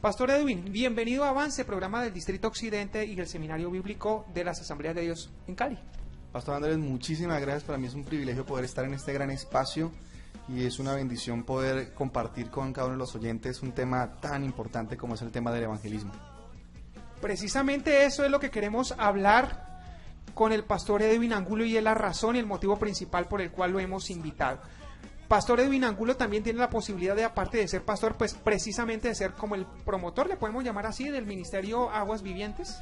Pastor Edwin, bienvenido a Avance, programa del Distrito Occidente y el Seminario Bíblico de las Asambleas de Dios en Cali. Pastor Andrés, muchísimas gracias. Para mí es un privilegio poder estar en este gran espacio y es una bendición poder compartir con cada uno de los oyentes un tema tan importante como es el tema del evangelismo. Precisamente eso es lo que queremos hablar con el Pastor Edwin Angulo y es la razón y el motivo principal por el cual lo hemos invitado. Pastor Edwin Angulo también tiene la posibilidad de, aparte de ser pastor, pues precisamente de ser como el promotor, le podemos llamar así, del Ministerio Aguas Vivientes.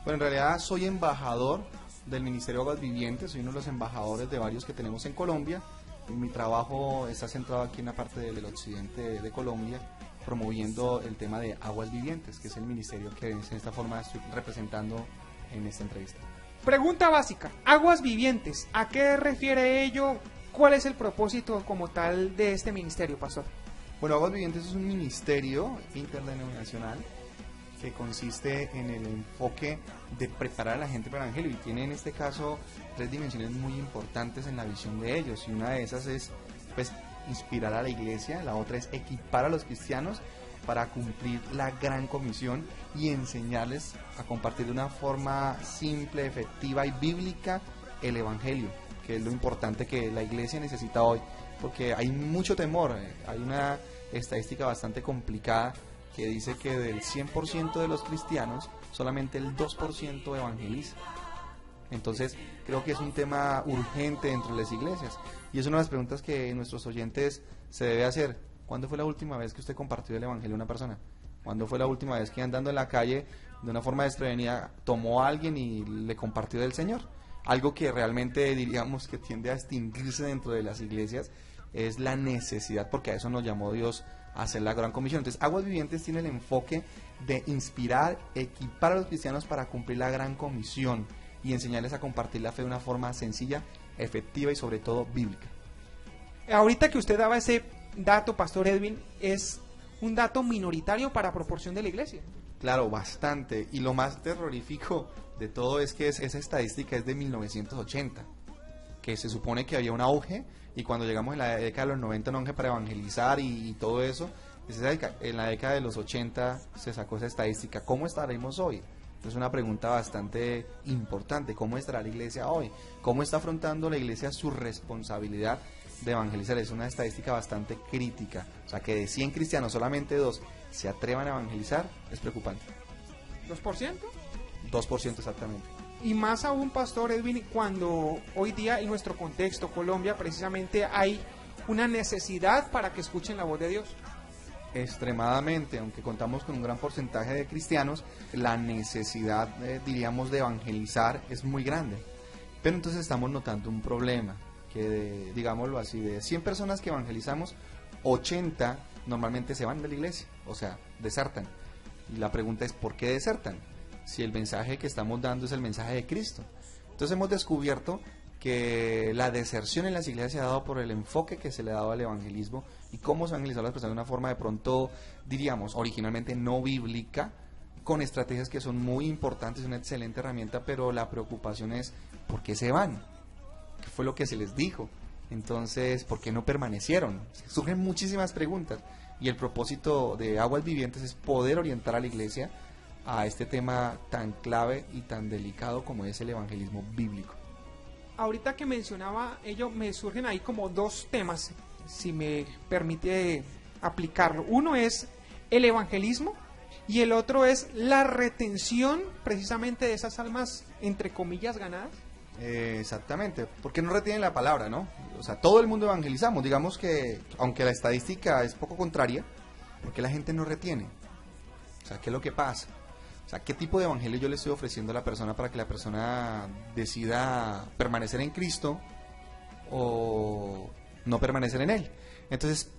Bueno, en realidad soy embajador del Ministerio Aguas Vivientes, soy uno de los embajadores de varios que tenemos en Colombia. Mi trabajo está centrado aquí en la parte del occidente de Colombia, promoviendo el tema de Aguas Vivientes, que es el ministerio que en esta forma estoy representando en esta entrevista. Pregunta básica, Aguas Vivientes, ¿a qué refiere ello? ¿Cuál es el propósito como tal de este ministerio, pastor? Bueno, Aguas Vivientes es un ministerio interdenominacional que consiste en el enfoque de preparar a la gente para el evangelio y tiene en este caso tres dimensiones muy importantes en la visión de ellos, y una de esas es pues inspirar a la iglesia, la otra es equipar a los cristianos para cumplir la gran comisión y enseñarles a compartir de una forma simple, efectiva y bíblica el evangelio, que es lo importante que la iglesia necesita hoy, porque hay mucho temor. Hay una estadística bastante complicada que dice que del 100% de los cristianos, solamente el 2% evangeliza. Entonces, creo que es un tema urgente dentro de las iglesias, y es una de las preguntas que nuestros oyentes se debe hacer. ¿Cuándo fue la última vez que usted compartió el evangelio a una persona? ¿Cuándo fue la última vez que andando en la calle, de una forma desprevenida, tomó a alguien y le compartió del Señor? Algo que realmente diríamos que tiende a extinguirse dentro de las iglesias es la necesidad, porque a eso nos llamó Dios a hacer la gran comisión. Entonces, Aguas Vivientes tiene el enfoque de inspirar, equipar a los cristianos para cumplir la gran comisión y enseñarles a compartir la fe de una forma sencilla, efectiva y sobre todo bíblica. Ahorita que usted daba ese dato, Pastor Edwin, es un dato minoritario para proporción de la iglesia. Claro, bastante. Y lo más terrorífico de todo es que esa estadística es de 1980, que se supone que había un auge, y cuando llegamos en la década de los 90 un auge para evangelizar y todo eso. En la década de los 80 se sacó esa estadística. ¿Cómo estaremos hoy? Es una pregunta bastante importante. ¿Cómo estará la iglesia hoy? ¿Cómo está afrontando la iglesia su responsabilidad de evangelizar? Es una estadística bastante crítica. O sea, que de 100 cristianos solamente 2 se atrevan a evangelizar es preocupante. ¿2%? 2% exactamente. Y más aún, Pastor Edwin, cuando hoy día en nuestro contexto, Colombia, precisamente hay una necesidad para que escuchen la voz de Dios. Extremadamente, aunque contamos con un gran porcentaje de cristianos, la necesidad, diríamos, de evangelizar es muy grande. Pero entonces estamos notando un problema, que digámoslo así, de 100 personas que evangelizamos, 80 normalmente se van de la iglesia, o sea, desertan. Y la pregunta es, ¿por qué desertan? Si el mensaje que estamos dando es el mensaje de Cristo. Entonces hemos descubierto que la deserción en las iglesias se ha dado por el enfoque que se le ha dado al evangelismo y cómo se evangelizan las personas de una forma de pronto, diríamos, originalmente no bíblica, con estrategias que son muy importantes, una excelente herramienta, pero la preocupación es, ¿por qué se van? ¿Qué fue lo que se les dijo? Entonces, ¿por qué no permanecieron? Surgen muchísimas preguntas, y el propósito de Aguas Vivientes es poder orientar a la iglesia a este tema tan clave y tan delicado como es el evangelismo bíblico. Ahorita que mencionaba ello, me surgen ahí como dos temas, si me permite aplicarlo. Uno es el evangelismo y el otro es la retención precisamente de esas almas, entre comillas, ganadas. Exactamente, porque no retienen la palabra, ¿no? O sea, todo el mundo evangelizamos, digamos que, aunque la estadística es poco contraria, porque la gente no retiene. O sea, ¿qué es lo que pasa? O sea, ¿qué tipo de evangelio yo le estoy ofreciendo a la persona para que la persona decida permanecer en Cristo o no permanecer en Él? Entonces,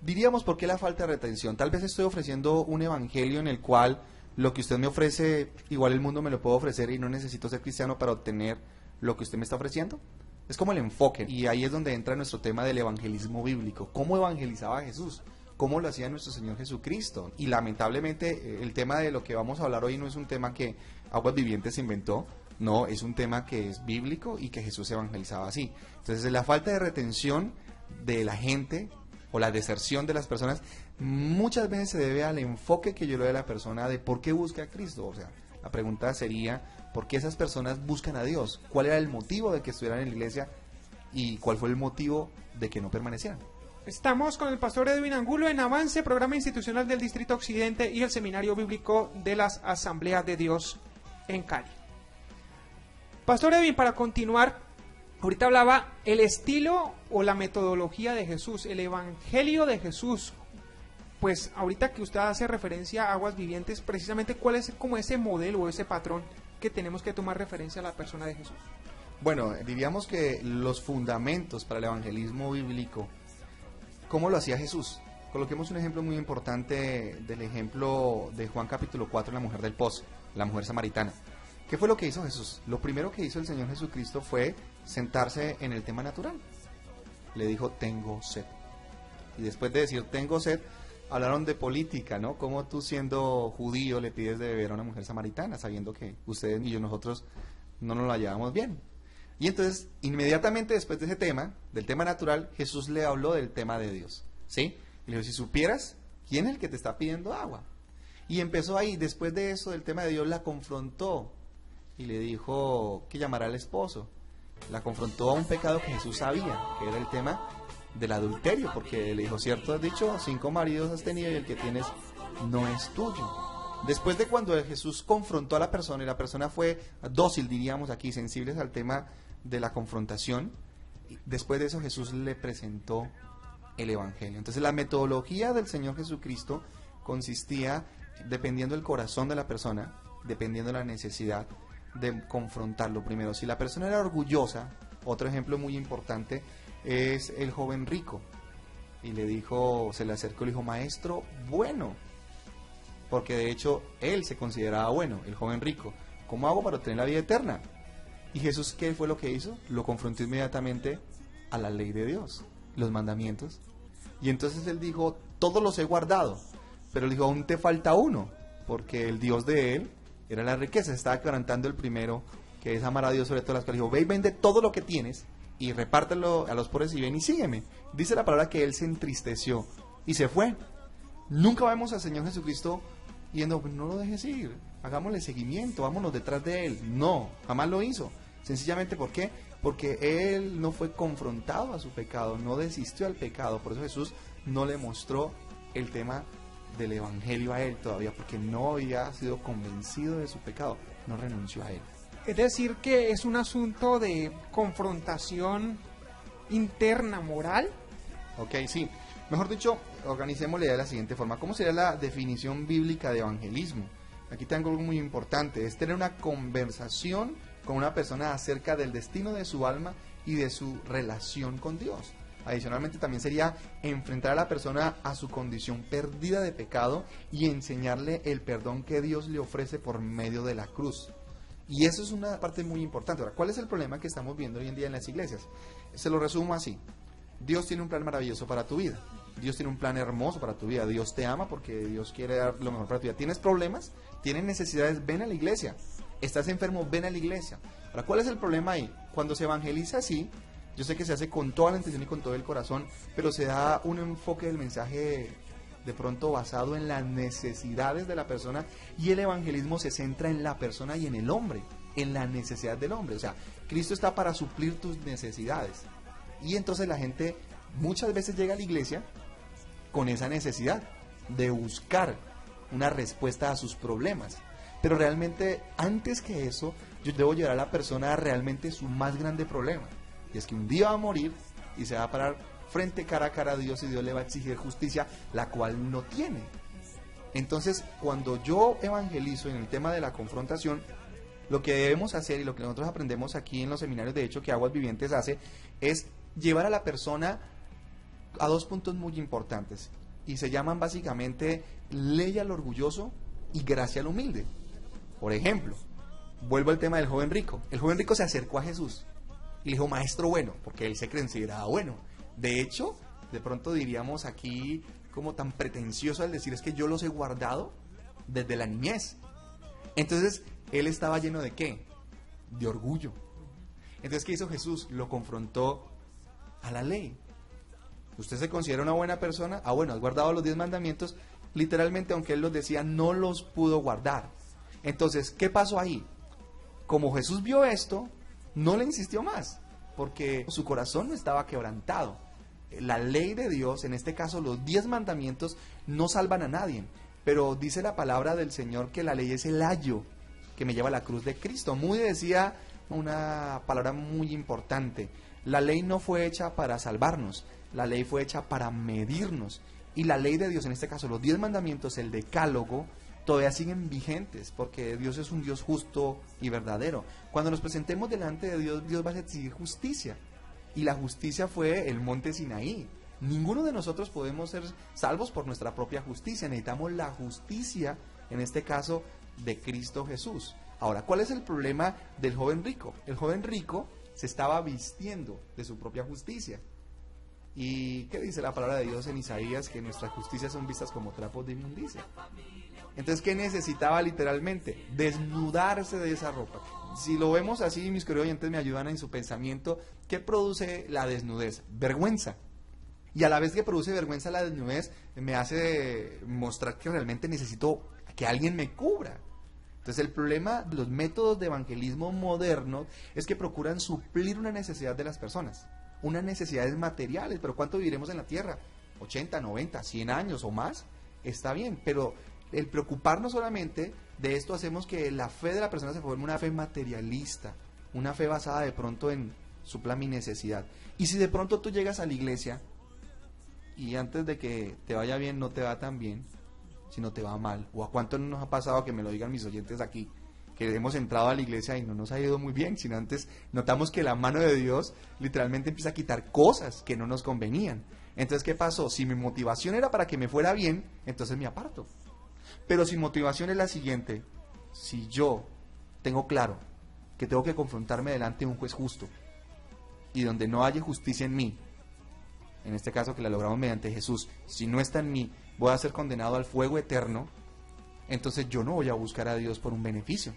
diríamos, ¿por qué la falta de retención? Tal vez estoy ofreciendo un evangelio en el cual lo que usted me ofrece, igual el mundo me lo puede ofrecer y no necesito ser cristiano para obtener lo que usted me está ofreciendo. Es como el enfoque, y ahí es donde entra nuestro tema del evangelismo bíblico. ¿Cómo evangelizaba Jesús? ¿Cómo lo hacía nuestro Señor Jesucristo? Y lamentablemente el tema de lo que vamos a hablar hoy no es un tema que Aguas Vivientes inventó, no, es un tema que es bíblico y que Jesús evangelizaba así. Entonces, la falta de retención de la gente o la deserción de las personas muchas veces se debe al enfoque que yo le doy a la persona de por qué busca a Cristo. O sea, la pregunta sería, ¿por qué esas personas buscan a Dios? ¿Cuál era el motivo de que estuvieran en la iglesia y cuál fue el motivo de que no permanecieran? Estamos con el pastor Edwin Angulo en Avance, programa institucional del Distrito Occidente y el Seminario Bíblico de las Asambleas de Dios en Cali. Pastor Edwin, para continuar, ahorita hablaba el estilo o la metodología de Jesús, el evangelio de Jesús. Pues ahorita que usted hace referencia a aguas vivientes, precisamente cuál es como ese modelo o ese patrón que tenemos que tomar referencia a la persona de Jesús. Bueno, diríamos que los fundamentos para el evangelismo bíblico, ¿cómo lo hacía Jesús? Coloquemos un ejemplo muy importante del ejemplo de Juan capítulo 4, la mujer del pozo, la mujer samaritana. ¿Qué fue lo que hizo Jesús? Lo primero que hizo el Señor Jesucristo fue sentarse en el tema natural. Le dijo, tengo sed. Y después de decir, tengo sed, hablaron de política, ¿no? Cómo tú siendo judío le pides de beber a una mujer samaritana, sabiendo que ustedes y nosotros no nos la llevamos bien. Y entonces, inmediatamente después de ese tema, del tema natural, Jesús le habló del tema de Dios, ¿sí? Y le dijo, si supieras, ¿quién es el que te está pidiendo agua? Y empezó ahí, después de eso, del tema de Dios, la confrontó y le dijo que llamara al esposo. La confrontó a un pecado que Jesús sabía, que era el tema del adulterio, porque le dijo, cierto has dicho, 5 maridos has tenido y el que tienes no es tuyo. Después de cuando Jesús confrontó a la persona y la persona fue dócil, diríamos aquí, sensibles al tema de la confrontación, después de eso Jesús le presentó el evangelio. Entonces la metodología del Señor Jesucristo consistía, dependiendo del corazón de la persona, dependiendo de la necesidad, de confrontarlo primero. Si la persona era orgullosa, otro ejemplo muy importante es el joven rico, y le dijo, se le acercó y le dijo, maestro bueno, porque de hecho él se consideraba bueno, el joven rico. ¿Cómo hago para obtener la vida eterna? Y Jesús, ¿qué fue lo que hizo? Lo confrontó inmediatamente a la ley de Dios, los mandamientos. Y entonces él dijo, todos los he guardado, pero le dijo, aún te falta uno, porque el Dios de él era la riqueza. Estaba quebrantando el primero, que es amar a Dios sobre todas las cosas. Dijo, ve y vende todo lo que tienes y repártelo a los pobres y ven y sígueme. Dice la palabra que él se entristeció y se fue. Nunca vemos al Señor Jesucristo yendo, no lo dejes ir, hagámosle seguimiento, vámonos detrás de él. No, jamás lo hizo. Sencillamente, ¿por qué? Porque él no fue confrontado a su pecado, no desistió al pecado. Por eso Jesús no le mostró el tema del evangelio a él todavía, porque no había sido convencido de su pecado, no renunció a él. Es decir, que es un asunto de confrontación interna, moral. Ok, sí. Mejor dicho, organicémosle de la siguiente forma. ¿Cómo sería la definición bíblica de evangelismo? Aquí tengo algo muy importante, es tener una conversación con una persona acerca del destino de su alma y de su relación con Dios. Adicionalmente también sería enfrentar a la persona a su condición perdida de pecado y enseñarle el perdón que Dios le ofrece por medio de la cruz. Y eso es una parte muy importante. Ahora, ¿cuál es el problema que estamos viendo hoy en día en las iglesias? Se lo resumo así. Dios tiene un plan maravilloso para tu vida. Dios tiene un plan hermoso para tu vida. Dios te ama porque Dios quiere dar lo mejor para tu vida. ¿Tienes problemas? ¿Tienes necesidades? Ven a la iglesia. ¿Estás enfermo? Ven a la iglesia. Ahora, ¿cuál es el problema ahí? Cuando se evangeliza así, yo sé que se hace con toda la intención y con todo el corazón, pero se da un enfoque del mensaje de pronto basado en las necesidades de la persona, y el evangelismo se centra en la persona y en el hombre, en la necesidad del hombre. O sea, Cristo está para suplir tus necesidades. Y entonces la gente muchas veces llega a la iglesia con esa necesidad de buscar una respuesta a sus problemas. Pero realmente, antes que eso, yo debo llevar a la persona a realmente su más grande problema. Y es que un día va a morir y se va a parar frente cara a cara a Dios, y Dios le va a exigir justicia, la cual no tiene. Entonces, cuando yo evangelizo en el tema de la confrontación, lo que debemos hacer y lo que nosotros aprendemos aquí en los seminarios, de hecho, que Aguas Vivientes hace, es llevar a la persona a 2 puntos muy importantes. Y se llaman básicamente ley al orgulloso y gracia al humilde. Por ejemplo, vuelvo al tema del joven rico. El joven rico se acercó a Jesús y le dijo, maestro bueno, porque él se consideraba bueno. De hecho, de pronto diríamos aquí como tan pretencioso al decir, es que yo los he guardado desde la niñez. Entonces, él estaba lleno de ¿qué? De orgullo. Entonces, ¿qué hizo Jesús? Lo confrontó a la ley. ¿Usted se considera una buena persona? Ah, bueno, has guardado los 10 mandamientos. Literalmente, aunque él los decía, no los pudo guardar. Entonces, ¿qué pasó ahí? Como Jesús vio esto, no le insistió más, porque su corazón no estaba quebrantado. La ley de Dios, en este caso los 10 mandamientos, no salvan a nadie. Pero dice la palabra del Señor que la ley es el ayo que me lleva a la cruz de Cristo. Moody decía una palabra muy importante. La ley no fue hecha para salvarnos, la ley fue hecha para medirnos. Y la ley de Dios, en este caso los 10 mandamientos, el decálogo, todavía siguen vigentes, porque Dios es un Dios justo y verdadero. Cuando nos presentemos delante de Dios, Dios va a exigir justicia. Y la justicia fue el monte Sinaí. Ninguno de nosotros podemos ser salvos por nuestra propia justicia. Necesitamos la justicia, en este caso, de Cristo Jesús. Ahora, ¿cuál es el problema del joven rico? El joven rico se estaba vistiendo de su propia justicia. ¿Y qué dice la palabra de Dios en Isaías? Que nuestras justicias son vistas como trapos de inmundicia. Entonces, ¿qué necesitaba literalmente? Desnudarse de esa ropa. Si lo vemos así, mis queridos oyentes me ayudan en su pensamiento, ¿qué produce la desnudez? Vergüenza. Y a la vez que produce vergüenza la desnudez, me hace mostrar que realmente necesito que alguien me cubra. Entonces el problema de los métodos de evangelismo modernos es que procuran suplir una necesidad de las personas, unas necesidades materiales. Pero ¿cuánto viviremos en la tierra? 80, 90, 100 años o más. Está bien, pero el preocuparnos solamente de esto hacemos que la fe de la persona se forme una fe materialista, una fe basada de pronto en supla mi necesidad. Y si de pronto tú llegas a la iglesia y antes de que te vaya bien no te va tan bien, sino te va mal, o a cuánto nos ha pasado, que me lo digan mis oyentes aquí, que hemos entrado a la iglesia y no nos ha ido muy bien, sino antes notamos que la mano de Dios literalmente empieza a quitar cosas que no nos convenían. Entonces, ¿qué pasó? Si mi motivación era para que me fuera bien, entonces me aparto. Pero si motivación es la siguiente, si yo tengo claro que tengo que confrontarme delante de un juez justo, y donde no haya justicia en mí, en este caso que la logramos mediante Jesús, si no está en mí, voy a ser condenado al fuego eterno, entonces yo no voy a buscar a Dios por un beneficio,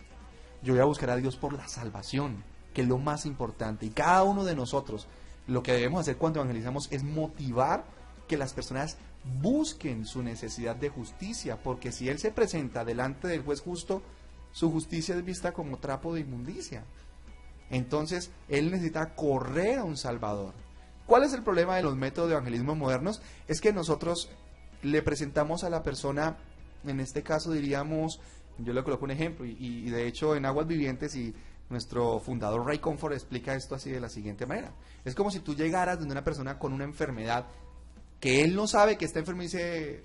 yo voy a buscar a Dios por la salvación, que es lo más importante. Y cada uno de nosotros, lo que debemos hacer cuando evangelizamos es motivar que las personas busquen su necesidad de justicia, porque si Él se presenta delante del juez justo, su justicia es vista como trapo de inmundicia. Entonces, Él necesita correr a un Salvador. ¿Cuál es el problema de los métodos de evangelismo modernos? Es que nosotros le presentamos a la persona, en este caso diríamos, yo le coloco un ejemplo, y de hecho en Aguas Vivientes, y nuestro fundador Ray Comfort explica esto así de la siguiente manera. Es como si tú llegaras donde una persona con una enfermedad, que él no sabe que está enfermo, y dice: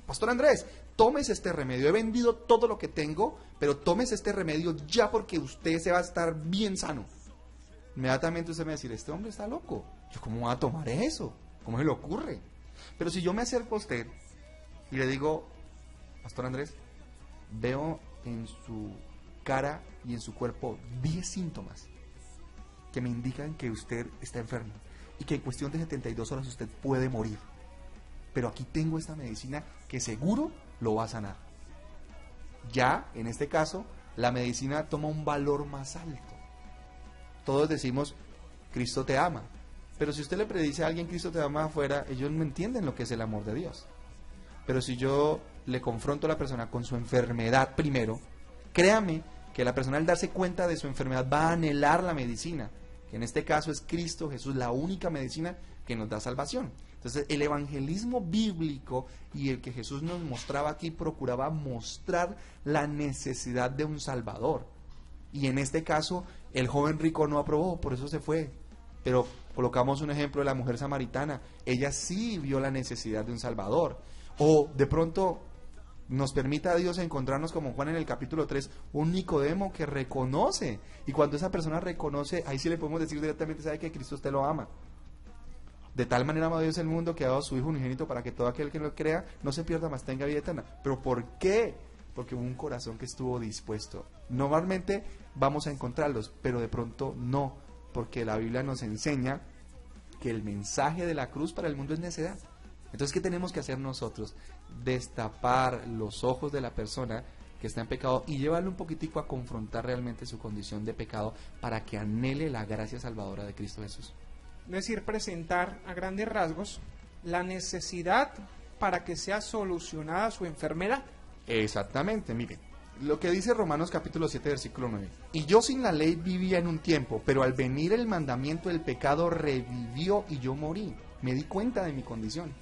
Pastor Andrés, tómese este remedio, he vendido todo lo que tengo, pero tómese este remedio ya porque usted se va a estar bien sano. Inmediatamente usted me va a decir: este hombre está loco, ¿yo cómo voy a tomar eso? ¿Cómo se le ocurre? Pero si yo me acerco a usted y le digo: Pastor Andrés, veo en su cara y en su cuerpo 10 síntomas que me indican que usted está enfermo y que en cuestión de 72 horas usted puede morir, pero aquí tengo esta medicina que seguro lo va a sanar. Ya, en este caso, la medicina toma un valor más alto. Todos decimos: Cristo te ama, pero si usted le predice a alguien Cristo te ama afuera, ellos no entienden lo que es el amor de Dios. Pero si yo le confronto a la persona con su enfermedad primero, créame que la persona, al darse cuenta de su enfermedad, va a anhelar la medicina, que en este caso es Cristo Jesús, la única medicina que nos da salvación. Entonces, el evangelismo bíblico y el que Jesús nos mostraba aquí procuraba mostrar la necesidad de un Salvador. Y en este caso, el joven rico no aprobó, por eso se fue. Pero colocamos un ejemplo de la mujer samaritana. Ella sí vio la necesidad de un Salvador. O de pronto nos permita a Dios encontrarnos como Juan en el capítulo 3, un Nicodemo que reconoce. Y cuando esa persona reconoce, ahí sí le podemos decir directamente: sabe que Cristo usted lo ama. De tal manera amó Dios el mundo que ha dado a su Hijo unigénito para que todo aquel que lo crea no se pierda, mas tenga vida eterna. ¿Pero por qué? Porque hubo un corazón que estuvo dispuesto. Normalmente vamos a encontrarlos, pero de pronto no, porque la Biblia nos enseña que el mensaje de la cruz para el mundo es necedad. Entonces, ¿qué tenemos que hacer nosotros? Destapar los ojos de la persona que está en pecado y llevarlo un poquitico a confrontar realmente su condición de pecado para que anhele la gracia salvadora de Cristo Jesús. Es decir, presentar a grandes rasgos la necesidad para que sea solucionada su enfermedad. Exactamente, mire, lo que dice Romanos capítulo 7, versículo 9. Y yo sin la ley vivía en un tiempo, pero al venir el mandamiento el pecado revivió y yo morí. Me di cuenta de mi condición.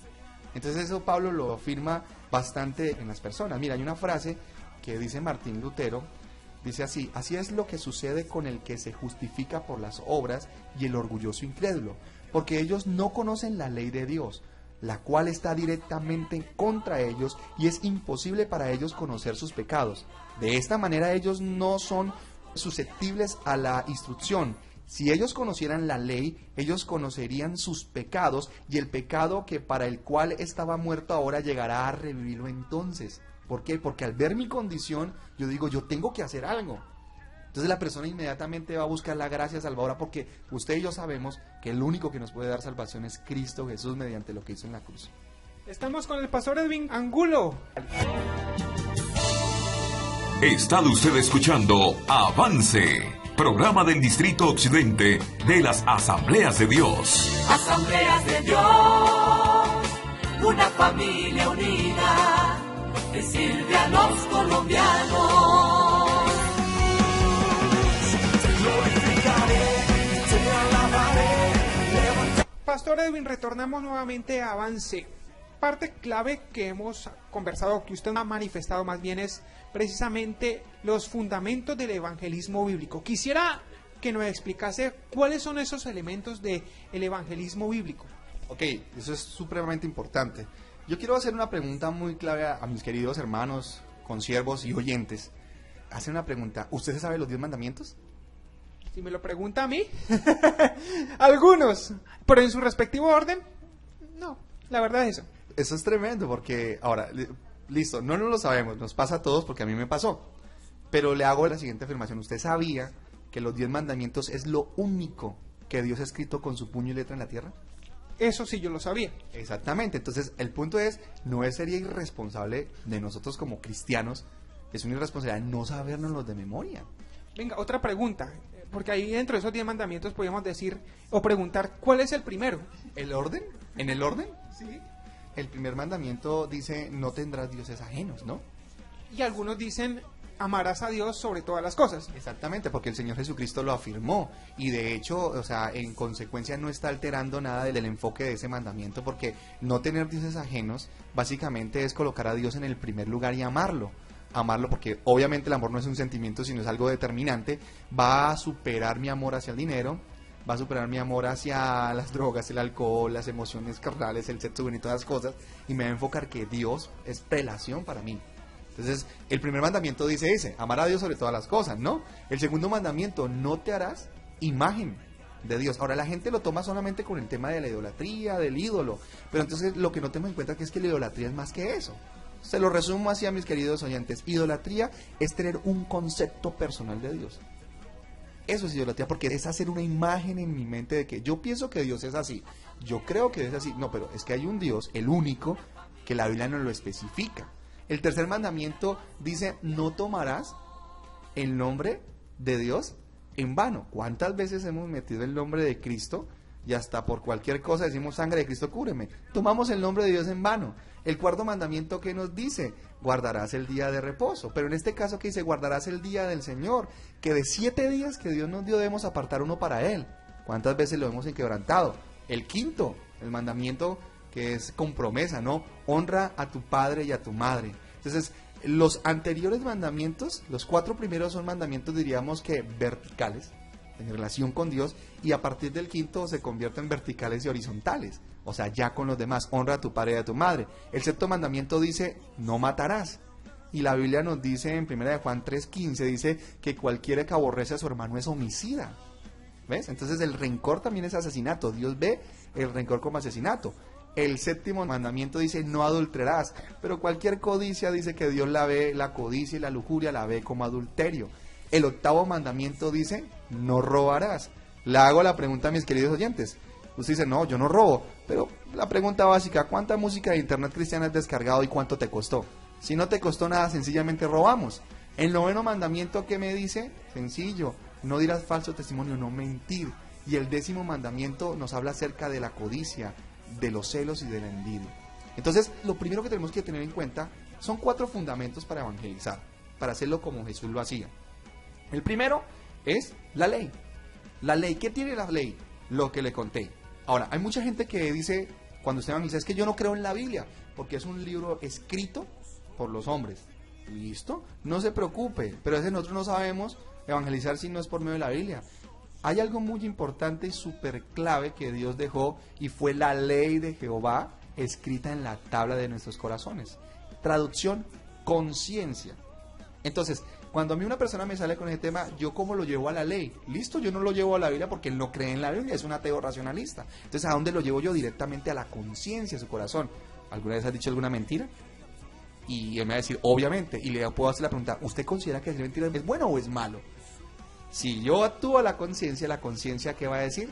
Entonces eso Pablo lo afirma bastante en las personas. Mira, hay una frase que dice Martín Lutero, dice así: así es lo que sucede con el que se justifica por las obras y el orgulloso incrédulo, porque ellos no conocen la ley de Dios, la cual está directamente contra ellos y es imposible para ellos conocer sus pecados. De esta manera ellos no son susceptibles a la instrucción. Si ellos conocieran la ley, ellos conocerían sus pecados y el pecado que para el cual estaba muerto ahora llegará a revivirlo entonces. ¿Por qué? Porque al ver mi condición, yo digo, yo tengo que hacer algo. Entonces la persona inmediatamente va a buscar la gracia salvadora, porque usted y yo sabemos que el único que nos puede dar salvación es Cristo Jesús mediante lo que hizo en la cruz. Estamos con el pastor Edwin Angulo. Está usted escuchando Avance, programa del Distrito Occidente de las Asambleas de Dios. Asambleas de Dios, una familia unida que sirve a los colombianos. Pastor Edwin, retornamos nuevamente a Avance. Parte clave que hemos conversado, que usted ha manifestado más bien, es precisamente los fundamentos del evangelismo bíblico. Quisiera que nos explicase cuáles son esos elementos del evangelismo bíblico. Ok, eso es supremamente importante. Yo quiero hacer una pregunta muy clave a mis queridos hermanos, consiervos y oyentes. Hacer una pregunta: ¿usted se sabe los 10 mandamientos? Si me lo pregunta a mí, algunos, pero en su respectivo orden, no, la verdad es eso. Eso es tremendo, porque ahora, listo, no lo sabemos, nos pasa a todos porque a mí me pasó. Pero le hago la siguiente afirmación: ¿usted sabía que los 10 mandamientos es lo único que Dios ha escrito con su puño y letra en la tierra? Eso sí yo lo sabía. Exactamente, entonces el punto es, sería irresponsable de nosotros como cristianos, es una irresponsabilidad no sabernos de memoria. Venga, otra pregunta, porque ahí dentro de esos 10 mandamientos podríamos decir o preguntar, ¿cuál es el primero? ¿El orden? ¿En el orden? Sí. El primer mandamiento dice, no tendrás dioses ajenos, ¿no? Y algunos dicen, amarás a Dios sobre todas las cosas. Exactamente, porque el Señor Jesucristo lo afirmó, y de hecho, o sea, en consecuencia no está alterando nada del enfoque de ese mandamiento, porque no tener dioses ajenos básicamente es colocar a Dios en el primer lugar y amarlo, porque obviamente el amor no es un sentimiento, sino es algo determinante. Va a superar mi amor hacia el dinero, va a superar mi amor hacia las drogas, el alcohol, las emociones carnales, el sexo y todas las cosas, y me va a enfocar que Dios es prelación para mí. Entonces, el primer mandamiento dice ese, amar a Dios sobre todas las cosas, ¿no? El segundo mandamiento, no te harás imagen de Dios. Ahora, la gente lo toma solamente con el tema de la idolatría, del ídolo, pero entonces lo que no tenemos en cuenta es que la idolatría es más que eso. Se lo resumo así a mis queridos oyentes: idolatría es tener un concepto personal de Dios. Eso es idolatría, porque es hacer una imagen en mi mente de que yo pienso que Dios es así, yo creo que es así. No, pero es que hay un Dios, el único, que la Biblia nos lo especifica. El tercer mandamiento dice, no tomarás el nombre de Dios en vano. ¿Cuántas veces hemos metido el nombre de Cristo y hasta por cualquier cosa decimos, sangre de Cristo cúbreme? Tomamos el nombre de Dios en vano. El cuarto mandamiento, ¿qué nos dice? Guardarás el día de reposo. Pero en este caso, ¿qué dice? Guardarás el día del Señor, que de 7 días que Dios nos dio debemos apartar uno para Él. ¿Cuántas veces lo hemos inquebrantado? El quinto, el mandamiento que es con promesa, ¿no? Honra a tu padre y a tu madre. Entonces, los anteriores mandamientos, los 4 primeros son mandamientos, diríamos que verticales, en relación con Dios, y a partir del quinto se convierten en verticales y horizontales, o sea, ya con los demás, honra a tu padre y a tu madre. El sexto mandamiento dice, no matarás, y la Biblia nos dice en 1 Juan 3:15, dice que cualquiera que aborrece a su hermano es homicida. ¿Ves? Entonces el rencor también es asesinato. Dios ve el rencor como asesinato. El séptimo mandamiento dice, no adulterarás, pero cualquier codicia dice que Dios la ve, la codicia y la lujuria la ve como adulterio. El octavo mandamiento dice, no robarás. Le hago la pregunta a mis queridos oyentes. Usted dice, no, yo no robo, pero la pregunta básica, ¿cuánta música de internet cristiana has descargado y cuánto te costó? Si no te costó nada, sencillamente robamos. El noveno mandamiento, ¿qué me dice? Sencillo, no dirás falso testimonio, no mentir. Y el 10º mandamiento nos habla acerca de la codicia, de los celos y de la envidia. Entonces, lo primero que tenemos que tener en cuenta son 4 fundamentos para evangelizar, para hacerlo como Jesús lo hacía. El primero es la ley. La ley, ¿qué tiene la ley? Lo que le conté. Ahora, hay mucha gente que dice, cuando usted evangeliza, es que yo no creo en la Biblia, porque es un libro escrito por los hombres. ¿Listo? No se preocupe, pero es que nosotros no sabemos evangelizar si no es por medio de la Biblia. Hay algo muy importante y súper clave que Dios dejó, y fue la ley de Jehová escrita en la tabla de nuestros corazones. Traducción, conciencia. Entonces, cuando a mí una persona me sale con ese tema, ¿yo cómo lo llevo a la ley? Listo, yo no lo llevo a la Biblia porque él no cree en la Biblia, es un ateo racionalista. Entonces, ¿a dónde lo llevo yo? Directamente a la conciencia, a su corazón. ¿Alguna vez has dicho alguna mentira? Y él me va a decir, obviamente, y le puedo hacer la pregunta, ¿usted considera que decir mentira es bueno o es malo? Si yo actúo a la conciencia, ¿qué va a decir?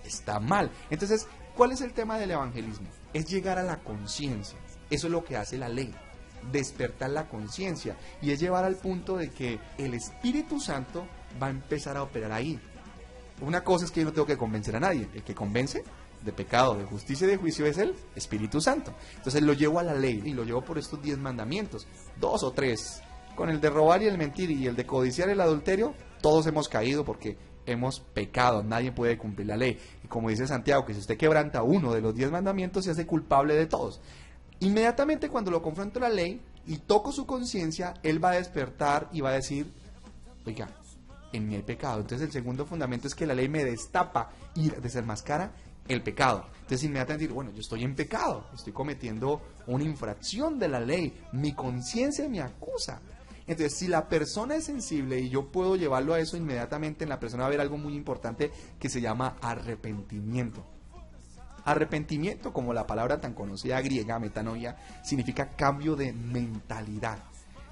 Está mal. Entonces, ¿cuál es el tema del evangelismo? Es llegar a la conciencia. Eso es lo que hace la ley. Despertar la conciencia. Y es llevar al punto de que el Espíritu Santo va a empezar a operar ahí. Una cosa es que yo no tengo que convencer a nadie. El que convence de pecado, de justicia y de juicio es el Espíritu Santo. Entonces lo llevo a la ley y lo llevo por estos 10 mandamientos. 2 o 3. Con el de robar y el mentir y el de codiciar el adulterio, todos hemos caído porque hemos pecado, nadie puede cumplir la ley. Y como dice Santiago, que si usted quebranta uno de los 10 mandamientos, se hace culpable de todos. Inmediatamente cuando lo confronto a la ley y toco su conciencia, él va a despertar y va a decir, oiga, en mí hay pecado. Entonces el segundo fundamento es que la ley me destapa y desenmascara el pecado. Entonces inmediatamente decir, bueno, yo estoy en pecado, estoy cometiendo una infracción de la ley, mi conciencia me acusa. Entonces, si la persona es sensible y yo puedo llevarlo a eso, inmediatamente en la persona va a haber algo muy importante que se llama arrepentimiento. Arrepentimiento, como la palabra tan conocida griega, metanoia, significa cambio de mentalidad.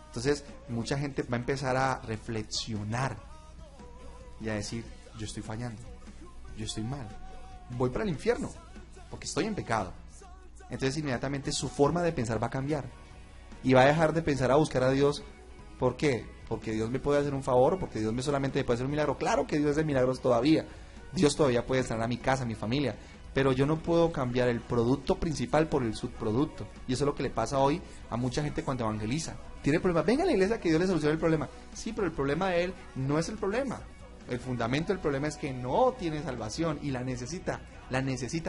Entonces, mucha gente va a empezar a reflexionar y a decir, yo estoy fallando, yo estoy mal, voy para el infierno, porque estoy en pecado. Entonces, inmediatamente su forma de pensar va a cambiar y va a dejar de pensar a buscar a Dios. ¿Por qué? Porque Dios me puede hacer un favor, o porque Dios me solamente me puede hacer un milagro. Claro que Dios hace milagros todavía. Dios todavía puede estar a mi casa, a mi familia. Pero yo no puedo cambiar el producto principal por el subproducto. Y eso es lo que le pasa hoy a mucha gente cuando evangeliza. Tiene problemas. Venga a la iglesia que Dios le solucione el problema. Sí, pero el problema de él no es el problema. El fundamento del problema es que no tiene salvación y la necesita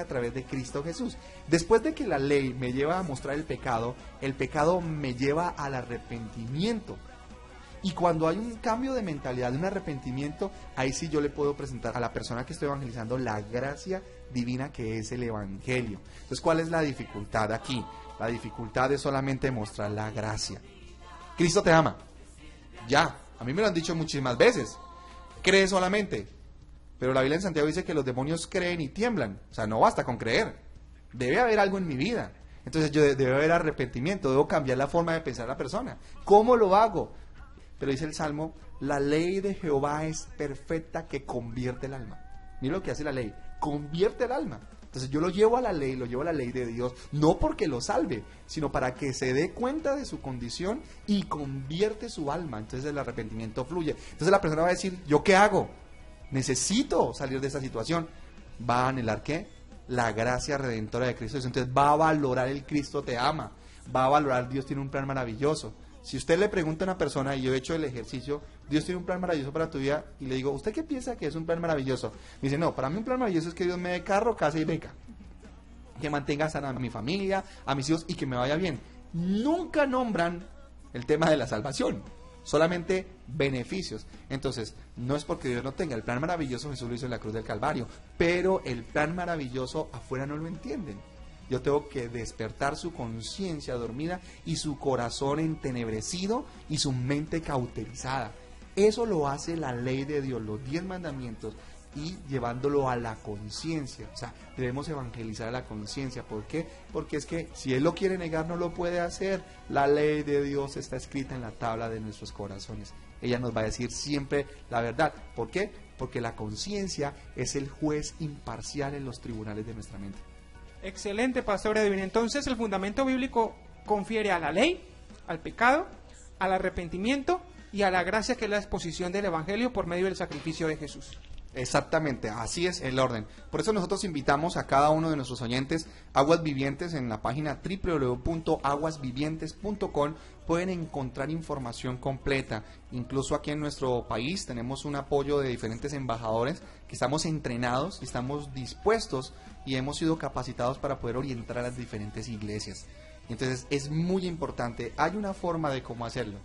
a través de Cristo Jesús. Después de que la ley me lleva a mostrar el pecado me lleva al arrepentimiento. Y cuando hay un cambio de mentalidad, un arrepentimiento, ahí sí yo le puedo presentar a la persona que estoy evangelizando la gracia divina que es el evangelio. Entonces, ¿cuál es la dificultad aquí? La dificultad es solamente mostrar la gracia. Cristo te ama. Ya, a mí me lo han dicho muchísimas veces. Cree solamente. Pero la Biblia en Santiago dice que los demonios creen y tiemblan. O sea, no basta con creer. Debe haber algo en mi vida. Entonces, debe haber arrepentimiento. Debo cambiar la forma de pensar a la persona. ¿Cómo lo hago? Pero dice el Salmo, la ley de Jehová es perfecta que convierte el alma. Mira lo que hace la ley, convierte el alma. Entonces yo lo llevo a la ley de Dios, no porque lo salve, sino para que se dé cuenta de su condición y convierte su alma. Entonces el arrepentimiento fluye. Entonces la persona va a decir, ¿yo qué hago? Necesito salir de esta situación. Va a anhelar ¿qué? La gracia redentora de Cristo. Entonces va a valorar el Cristo te ama. Va a valorar Dios tiene un plan maravilloso. Si usted le pregunta a una persona, y yo he hecho el ejercicio, Dios tiene un plan maravilloso para tu vida, y le digo, ¿usted qué piensa que es un plan maravilloso? Me dice, no, para mí un plan maravilloso es que Dios me dé carro, casa y beca, que mantenga sana a mi familia, a mis hijos y que me vaya bien. Nunca nombran el tema de la salvación, solamente beneficios. Entonces, no es porque Dios no tenga el plan maravilloso, Jesús lo hizo en la cruz del Calvario, pero el plan maravilloso afuera no lo entienden. Yo tengo que despertar su conciencia dormida y su corazón entenebrecido y su mente cauterizada. Eso lo hace la ley de Dios, los 10 mandamientos, y llevándolo a la conciencia. O sea, debemos evangelizar a la conciencia. ¿Por qué? Porque es que si Él lo quiere negar, no lo puede hacer. La ley de Dios está escrita en la tabla de nuestros corazones. Ella nos va a decir siempre la verdad. ¿Por qué? Porque la conciencia es el juez imparcial en los tribunales de nuestra mente. Excelente, Pastor Edwin. Entonces el fundamento bíblico confiere a la ley, al pecado, al arrepentimiento y a la gracia que es la exposición del Evangelio por medio del sacrificio de Jesús. Exactamente, así es el orden. Por eso nosotros invitamos a cada uno de nuestros oyentes, Aguas Vivientes, en la página www.aguasvivientes.com pueden encontrar información completa. Incluso aquí en nuestro país tenemos un apoyo de diferentes embajadores que estamos entrenados y estamos dispuestos y hemos sido capacitados para poder orientar a las diferentes iglesias. Entonces es muy importante, hay una forma de cómo hacerlo.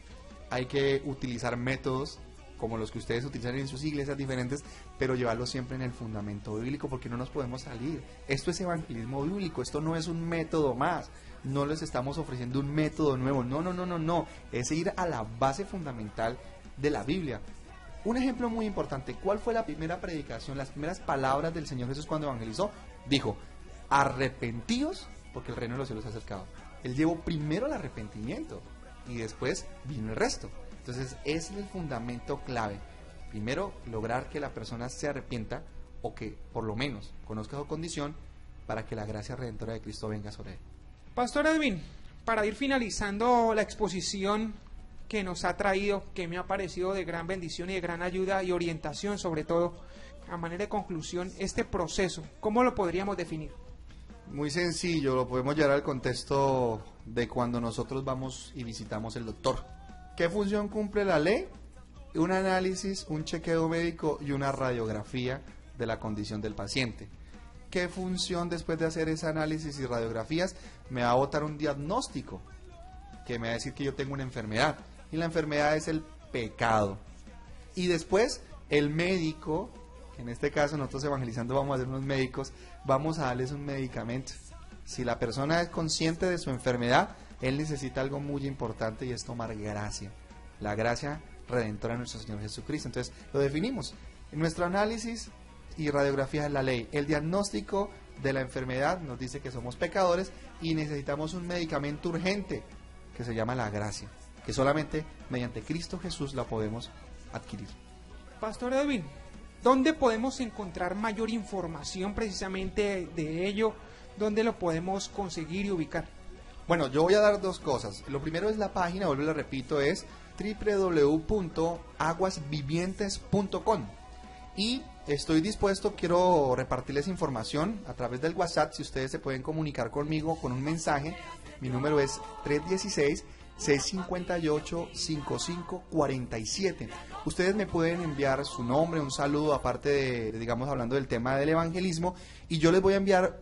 Hay que utilizar métodos como los que ustedes utilizan en sus iglesias diferentes, pero llevarlo siempre en el fundamento bíblico, porque no nos podemos salir. Esto es evangelismo bíblico, esto no es un método más, no les estamos ofreciendo un método nuevo, no, es ir a la base fundamental de la Biblia. Un ejemplo muy importante, ¿cuál fue la primera predicación, las primeras palabras del Señor Jesús cuando evangelizó? Dijo, arrepentíos, porque el reino de los cielos se ha acercado. Él llevó primero el arrepentimiento, y después vino el resto. Entonces ese es el fundamento clave. Primero, lograr que la persona se arrepienta o que por lo menos conozca su condición para que la gracia redentora de Cristo venga sobre él. Pastor Edwin, para ir finalizando la exposición que nos ha traído, que me ha parecido de gran bendición y de gran ayuda y orientación, sobre todo, a manera de conclusión, este proceso, ¿cómo lo podríamos definir? Muy sencillo, lo podemos llevar al contexto de cuando nosotros vamos y visitamos el doctor. ¿Qué función cumple la ley? Un análisis, un chequeo médico y una radiografía de la condición del paciente. ¿Qué función después de hacer ese análisis y radiografías? Me va a botar un diagnóstico que me va a decir que yo tengo una enfermedad. Y la enfermedad es el pecado. Y después el médico, que en este caso nosotros evangelizando vamos a ser unos médicos, vamos a darles un medicamento. Si la persona es consciente de su enfermedad, él necesita algo muy importante y es tomar gracia, la gracia redentora de nuestro Señor Jesucristo. Entonces lo definimos en nuestro análisis y radiografía de la ley. El diagnóstico de la enfermedad nos dice que somos pecadores y necesitamos un medicamento urgente que se llama la gracia, que solamente mediante Cristo Jesús la podemos adquirir. Pastor Edwin, ¿dónde podemos encontrar mayor información precisamente de ello? ¿Dónde lo podemos conseguir y ubicar? Bueno, yo voy a dar dos cosas. Lo primero es la página, vuelvo y lo repito, es www.aguasvivientes.com. Y estoy dispuesto, quiero repartirles información a través del WhatsApp, si ustedes se pueden comunicar conmigo con un mensaje. Mi número es 316-658-5547. Ustedes me pueden enviar su nombre, un saludo, aparte de, digamos, hablando del tema del evangelismo, y yo les voy a enviar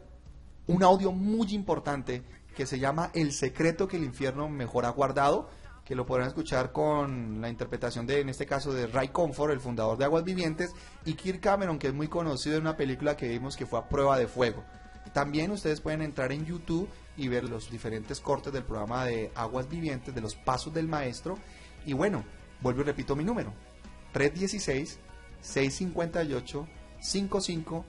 un audio muy importante que se llama El secreto que el infierno mejor ha guardado, que lo podrán escuchar con la interpretación de, en este caso, de Ray Comfort, el fundador de Aguas Vivientes, y Kirk Cameron, que es muy conocido en una película que vimos que fue A Prueba de Fuego. También ustedes pueden entrar en YouTube y ver los diferentes cortes del programa de Aguas Vivientes, de los Pasos del Maestro. Y bueno, vuelvo y repito mi número, 316-658-5547.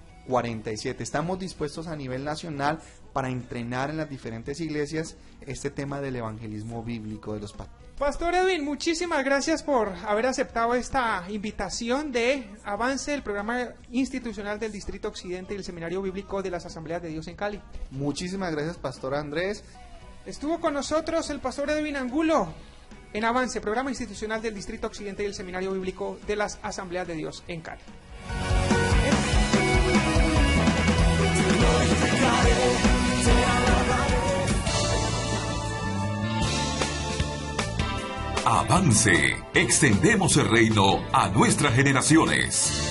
Estamos dispuestos a nivel nacional para entrenar en las diferentes iglesias este tema del evangelismo bíblico de los padres. Pastor Edwin, muchísimas gracias por haber aceptado esta invitación de Avance, el programa institucional del Distrito Occidente y el Seminario Bíblico de las Asambleas de Dios en Cali. Muchísimas gracias, Pastor Andrés. Estuvo con nosotros el Pastor Edwin Angulo en Avance, programa institucional del Distrito Occidente y el Seminario Bíblico de las Asambleas de Dios en Cali. Avance, extendemos el reino a nuestras generaciones.